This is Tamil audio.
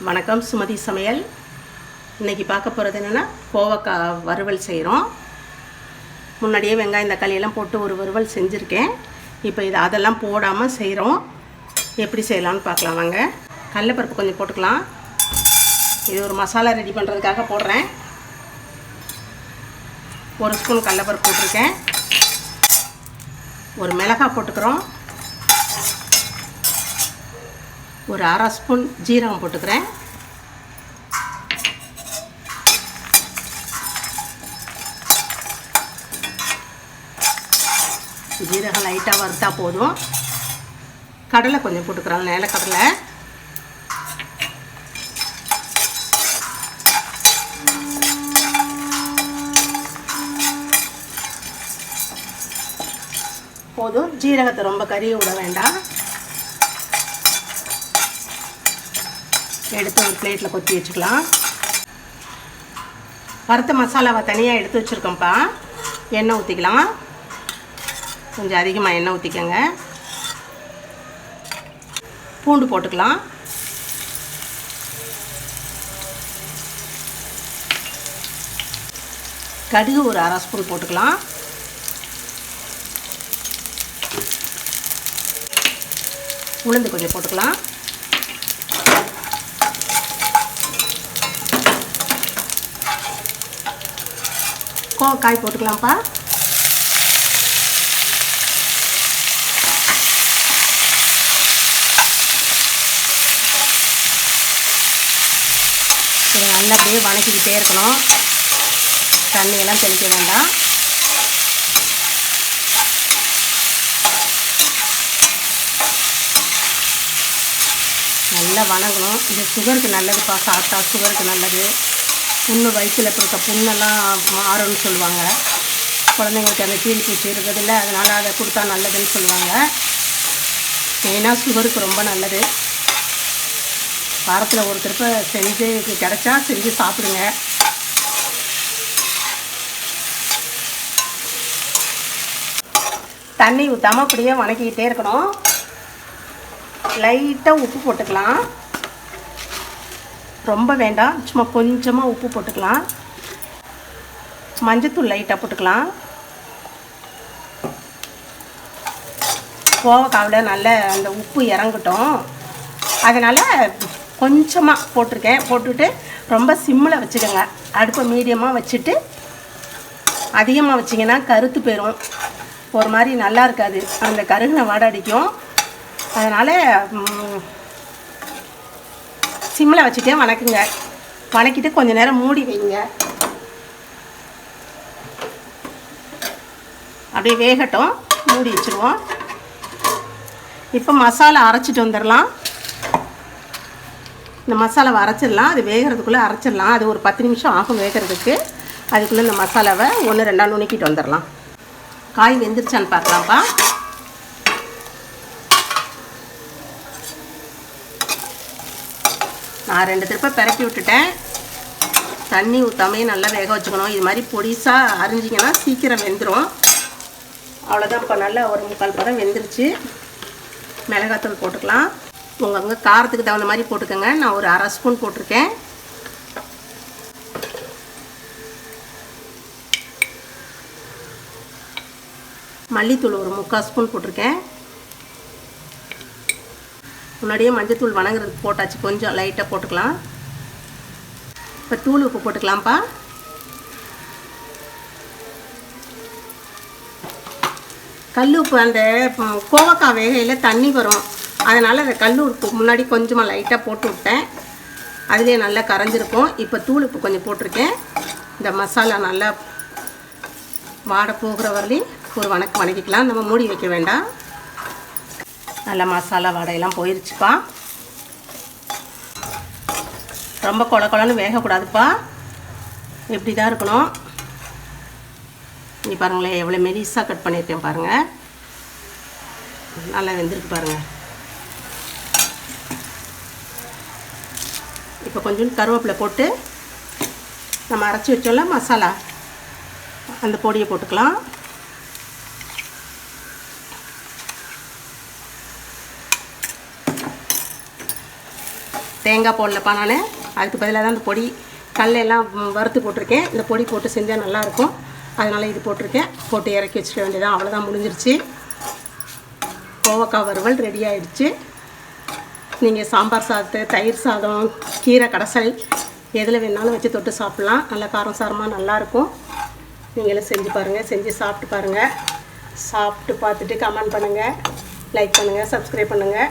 வணக்கம், சுமதி சமையல். இன்றைக்கி பார்க்க போகிறது என்னென்னா கோவக்காய் வறுவல் செய்கிறோம். முன்னாடியே வெங்காயம் தக்காளியெல்லாம் போட்டு ஒரு வறுவல் செஞ்சுருக்கேன். இப்போ இது அதெல்லாம் போடாமல் செய்கிறோம். எப்படி செய்யலாம்னு பார்க்கலாம் வாங்க. கடலைப்பருப்பு கொஞ்சம் போட்டுக்கலாம். இது ஒரு மசாலா ரெடி பண்ணுறதுக்காக போடுறேன். 1 ஸ்பூன் கடலைப்பருப்பு போட்டிருக்கேன். ஒரு மிளகாய் போட்டுக்கிறோம். ஒரு 1/2 ஸ்பூன் ஜீரகம் போட்டுக்கிறேன். ஜீரகம் லைட்டாக வறுத்தா போதும். கடலை கொஞ்சம் போட்டுக்கிறோம், நிலக்கடலை. போதும். ஜீரகத்தை ரொம்ப கறியை விட வேண்டாம். எடுத்து ஒரு பிளேட்டில் கொத்தி வச்சுக்கலாம். வறுத்த மசாலாவை தனியாக எடுத்து வச்சுருக்கோம்ப்பா. எண்ணெய் ஊற்றிக்கலாம். கொஞ்சம் அதிகமாக எண்ணெய் ஊற்றிக்கங்க. பூண்டு போட்டுக்கலாம். கடுகு ஒரு 1/2 ஸ்பூன் போட்டுக்கலாம். உளுந்து கொஞ்சம் போட்டுக்கலாம். கோவக்காய் போட்டுக்கலாம்ப்பா. இதை நல்லா அப்படியே வணக்கிக்கிட்டே இருக்கணும். தண்ணியெல்லாம் தெளிக்க வேண்டாம். நல்லா வணங்கணும். இது சுகருக்கு நல்லதுப்பா. சாப்பிட்டா சுகருக்கு நல்லது. புண்ணு வயிற்றில் இருக்க புண்ணெல்லாம் ஆறும்னு சொல்லுவாங்க. குழந்தைங்களுக்கு அந்த கீரி பூச்சி இருக்கிறதில்ல, அதனால் அதை கொடுத்தா நல்லதுன்னு சொல்லுவாங்க. மெயினாக சுகருக்கு ரொம்ப நல்லது. வாரத்தில் ஒரு திருப்ப செஞ்சு கிடச்சா செஞ்சு சாப்பிடுங்க. தண்ணி ஊற்றாமல் அப்படியே வணக்கிக்கிட்டே இருக்கணும். லைட்டாக உப்பு போட்டுக்கலாம். ரொம்ப வேண்டாம், சும்மா கொஞ்சமாக உப்பு போட்டுக்கலாம். மஞ்சத்தூள் லைட்டாக போட்டுக்கலாம். கோவக்காவில் நல்ல அந்த உப்பு இறங்கட்டும், அதனால் கொஞ்சமாக போட்டிருக்கேன். போட்டுட்டு ரொம்ப சிம்மில் வச்சுக்கோங்க. அடுப்பை மீடியமாக வச்சுட்டு, அதிகமாக வச்சிங்கன்னா கருத்து போயிடும். ஒரு மாதிரி நல்லா இருக்காது, அந்த கருகின வாடை அடிக்கும். அதனால் சிம்மில் வச்சுட்டே வணக்குங்க. வணக்கிட்டு கொஞ்சம் நேரம் மூடி வைங்க. அப்படியே வேகட்டும். மூடி வச்சுருவோம். இப்போ மசாலா அரைச்சிட்டு வந்துடலாம். இந்த மசாலாவை அரைச்சிடலாம். அது வேகிறதுக்குள்ளே அரைச்சிடலாம். அது ஒரு 10 நிமிஷம் ஆகும் வேகிறதுக்கு. அதுக்குள்ளே இந்த மசாலாவை 1-2 நுணுக்கிட்டு வந்துடலாம். காய் வெந்துருச்சான்னு பார்க்கலாம்ப்பா. நான் 2 திருப்ப பெரட்டி விட்டுட்டேன். தண்ணி ஊற்றாமே நல்லா வேக வச்சுக்கணும். இது மாதிரி பொடிசாக அரிஞ்சிங்கன்னா சீக்கிரம் வெந்துடும். அவ்வளோதான். இப்போ நல்லா ஒரு 3/4 பதம் வெந்துருச்சு. மிளகாத்தூள் போட்டுக்கலாம். உங்கள் காரத்துக்கு தகுந்த மாதிரி போட்டுக்கோங்க. நான் ஒரு 1/2 ஸ்பூன் போட்டிருக்கேன். மல்லித்தூள் ஒரு 3/4 ஸ்பூன் போட்டிருக்கேன். முன்னாடியே மஞ்சத்தூள் வணங்குறதுக்கு போட்டாச்சு. கொஞ்சம் லைட்டாக போட்டுக்கலாம். இப்போ தூள் உப்பு போட்டுக்கலாம்ப்பா. கல் உப்பு அந்த கோவக்காய் வேகையில் தண்ணி வரும், அதனால் அந்த கல் உப்பு முன்னாடி கொஞ்சமாக லைட்டாக போட்டு விட்டேன். அதுலேயே நல்லா கரைஞ்சிருக்கும். இப்போ தூள் உப்பு கொஞ்சம் போட்டிருக்கேன். இந்த மசாலா நல்லா வாடை போகிற வரலையும் ஒரு வணக்கிக்கலாம். நம்ம மூடி வைக்க வேண்டாம். நல்லா மசாலா வாடையெல்லாம் போயிடுச்சுப்பா. ரொம்ப கொலன்னு வேகக்கூடாதுப்பா. இப்படி தான் இருக்கணும். நீ பாருங்களேன், எவ்வளோ மெலிசாக கட் பண்ணியிருக்கேன் பாருங்கள். நல்லா வெந்திருக்கு பாருங்கள். இப்போ கொஞ்சம் கருவேப்பிலை போட்டு நம்ம அரைச்சி வச்சோம்ல மசாலா, அந்த பொடியை போட்டுக்கலாம். தேங்காய் போடலப்பா நான், அதுக்கு பதிலாக தான் இந்த பொடி கடலையெல்லாம் வறுத்து போட்டிருக்கேன். இந்த பொடி போட்டு செஞ்சால் நல்லாயிருக்கும், அதனால் இது போட்டிருக்கேன். போட்டு இறக்கி வச்சுக்க வேண்டியதான், அவ்வளோதான், முடிஞ்சிருச்சு. கோவக்காய் வறுவல் ரெடி ஆகிடுச்சு. நீங்கள் சாம்பார் சாதத்தை, தயிர் சாதம், கீரை கடைசல் எதில் வேணாலும் வச்சு தொட்டு சாப்பிட்லாம். நல்லா காரம் சாரமாக நல்லாயிருக்கும். நீங்களும் செஞ்சு பாருங்கள், செஞ்சு சாப்பிட்டு பாருங்கள். சாப்பிட்டு பார்த்துட்டு கமெண்ட் பண்ணுங்கள், லைக் பண்ணுங்கள், சப்ஸ்கிரைப் பண்ணுங்கள்.